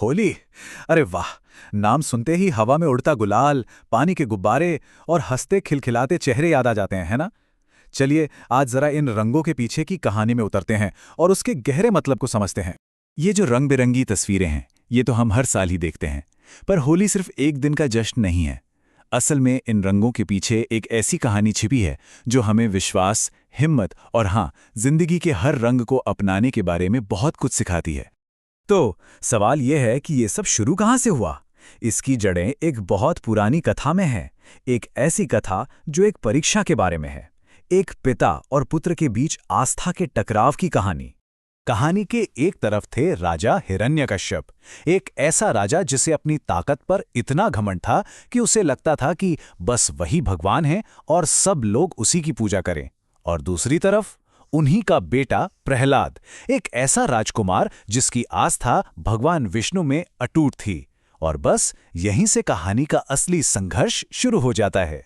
होली। अरे वाह। नाम सुनते ही हवा में उड़ता गुलाल, पानी के गुब्बारे और हंसते खिलखिलाते चेहरे याद आ जाते हैं, है ना? चलिए आज जरा इन रंगों के पीछे की कहानी में उतरते हैं और उसके गहरे मतलब को समझते हैं। ये जो रंग बिरंगी तस्वीरें हैं, ये तो हम हर साल ही देखते हैं। पर होली सिर्फ एक दिन का जश्न नहीं है। असल में इन रंगों के पीछे एक ऐसी कहानी छिपी है जो हमें विश्वास, हिम्मत और हाँ, जिंदगी के हर रंग को अपनाने के बारे में बहुत कुछ सिखाती है। तो सवाल यह है कि ये सब शुरू कहाँ से हुआ? इसकी जड़ें एक बहुत पुरानी कथा में हैं। एक ऐसी कथा जो एक परीक्षा के बारे में है। एक पिता और पुत्र के बीच आस्था के टकराव की कहानी। कहानी के एक तरफ थे राजा हिरण्यकश्यप, एक ऐसा राजा जिसे अपनी ताकत पर इतना घमंड था कि उसे लगता था कि बस वही भगवान है और सब लोग उसी की पूजा करें। और दूसरी तरफ उन्हीं का बेटा प्रहलाद, एक ऐसा राजकुमार जिसकी आस्था भगवान विष्णु में अटूट थी। और बस यहीं से कहानी का असली संघर्ष शुरू हो जाता है।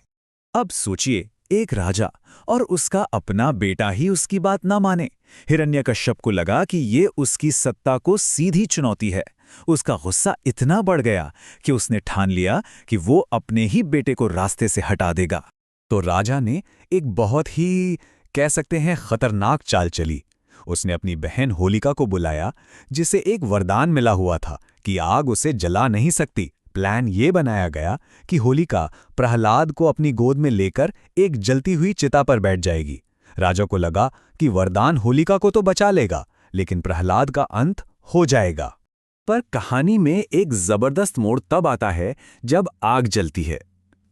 अब सोचिए, एक राजा और उसका अपना बेटा ही उसकी बात ना माने। हिरण्यकश्यप को लगा कि ये उसकी सत्ता को सीधी चुनौती है। उसका गुस्सा इतना बढ़ गया कि उसने ठान लिया कि वो अपने ही बेटे को रास्ते से हटा देगा। तो राजा ने एक बहुत ही, कह सकते हैं, खतरनाक चाल चली। उसने अपनी बहन होलिका को बुलाया, जिसे एक वरदान मिला हुआ था कि आग उसे जला नहीं सकती। प्लान ये बनाया गया कि होलिका प्रहलाद को अपनी गोद में लेकर एक जलती हुई चिता पर बैठ जाएगी। राजा को लगा कि वरदान होलिका को तो बचा लेगा, लेकिन प्रहलाद का अंत हो जाएगा। पर कहानी में एक जबरदस्त मोड़ तब आता है जब आग जलती है।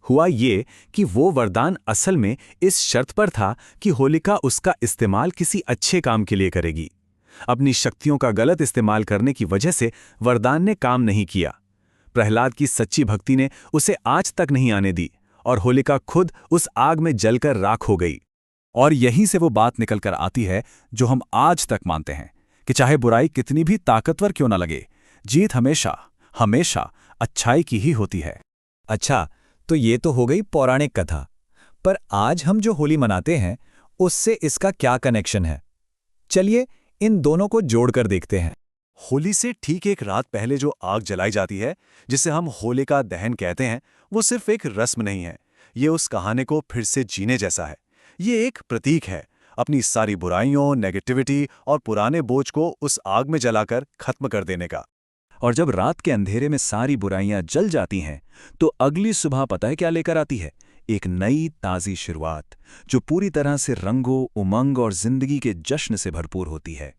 हुआ ये कि वो वरदान असल में इस शर्त पर था कि होलिका उसका इस्तेमाल किसी अच्छे काम के लिए करेगी। अपनी शक्तियों का गलत इस्तेमाल करने की वजह से वरदान ने काम नहीं किया। प्रहलाद की सच्ची भक्ति ने उसे आज तक नहीं आने दी और होलिका खुद उस आग में जलकर राख हो गई। और यहीं से वो बात निकलकर आती है जो हम आज तक मानते हैं कि चाहे बुराई कितनी भी ताकतवर क्यों न लगे, जीत हमेशा हमेशा अच्छाई की ही होती है। अच्छा, तो ये तो हो गई पौराणिक कथा। पर आज हम जो होली मनाते हैं, उससे इसका क्या कनेक्शन है? चलिए इन दोनों को जोड़कर देखते हैं। होली से ठीक एक रात पहले जो आग जलाई जाती है, जिसे हम होलिका दहन कहते हैं, वो सिर्फ एक रस्म नहीं है। ये उस कहानी को फिर से जीने जैसा है। ये एक प्रतीक है अपनी सारी बुराइयों, नेगेटिविटी और पुराने बोझ को उस आग में जलाकर खत्म कर देने का। और जब रात के अंधेरे में सारी बुराइयां जल जाती हैं, तो अगली सुबह पता है क्या लेकर आती है? एक नई ताज़ी शुरुआत, जो पूरी तरह से रंगों, उमंग और जिंदगी के जश्न से भरपूर होती है।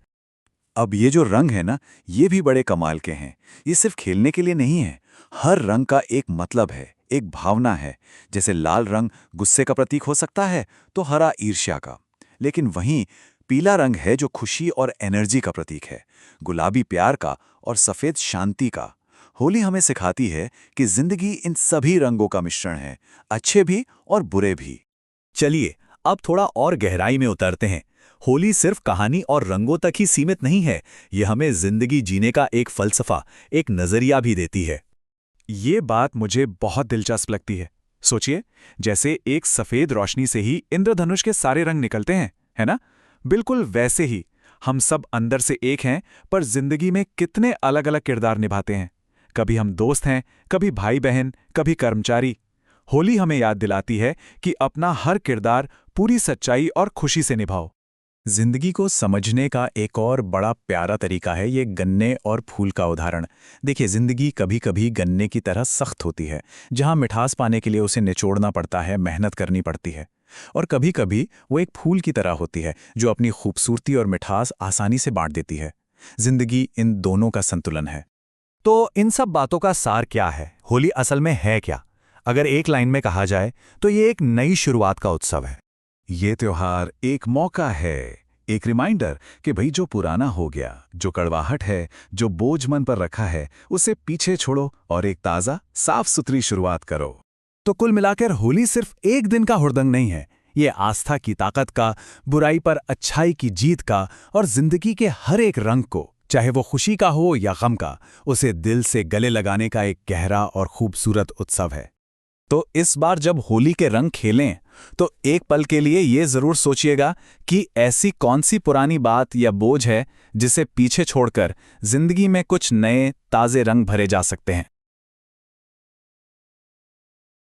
अब ये जो रंग है ना, ये भी बड़े कमाल के हैं। ये सिर्फ खेलने के लिए नहीं है। हर रंग का एक मतलब है, एक भावना है। जैसे लाल रंग गुस्से का प्रतीक हो सकता है, तो हरा ईर्ष्या का। लेकिन वहीं पीला रंग है जो खुशी और एनर्जी का प्रतीक है, गुलाबी प्यार का और सफेद शांति का। होली हमें सिखाती है कि जिंदगी इन सभी रंगों का मिश्रण है, अच्छे भी और बुरे भी। चलिए अब थोड़ा और गहराई में उतरते हैं। होली सिर्फ कहानी और रंगों तक ही सीमित नहीं है, यह हमें जिंदगी जीने का एक फलसफा, एक नजरिया भी देती है। ये बात मुझे बहुत दिलचस्प लगती है। सोचिए, जैसे एक सफेद रोशनी से ही इंद्रधनुष के सारे रंग निकलते हैं, है ना? बिल्कुल वैसे ही हम सब अंदर से एक हैं, पर जिंदगी में कितने अलग अलग किरदार निभाते हैं। कभी हम दोस्त हैं, कभी भाई बहन, कभी कर्मचारी। होली हमें याद दिलाती है कि अपना हर किरदार पूरी सच्चाई और खुशी से निभाओ। जिंदगी को समझने का एक और बड़ा प्यारा तरीका है ये गन्ने और फूल का उदाहरण। देखिए, जिंदगी कभी कभी गन्ने की तरह सख्त होती है, जहां मिठास पाने के लिए उसे निचोड़ना पड़ता है, मेहनत करनी पड़ती है। और कभी कभी वो एक फूल की तरह होती है जो अपनी खूबसूरती और मिठास आसानी से बांट देती है। जिंदगी इन दोनों का संतुलन है। तो इन सब बातों का सार क्या है? होली असल में है क्या? अगर एक लाइन में कहा जाए तो ये एक नई शुरुआत का उत्सव है। ये त्योहार एक मौका है, एक रिमाइंडर कि भाई जो पुराना हो गया, जो कड़वाहट है, जो बोझ मन पर रखा है, उसे पीछे छोड़ो और एक ताज़ा, साफ सुथरी शुरुआत करो। तो कुल मिलाकर होली सिर्फ एक दिन का हुड़दंग नहीं है। ये आस्था की ताकत का, बुराई पर अच्छाई की जीत का और जिंदगी के हर एक रंग को, चाहे वो खुशी का हो या गम का, उसे दिल से गले लगाने का एक गहरा और खूबसूरत उत्सव है। तो इस बार जब होली के रंग खेलें तो एक पल के लिए ये जरूर सोचिएगा कि ऐसी कौन सी पुरानी बात या बोझ है जिसे पीछे छोड़कर जिंदगी में कुछ नए ताजे रंग भरे जा सकते हैं।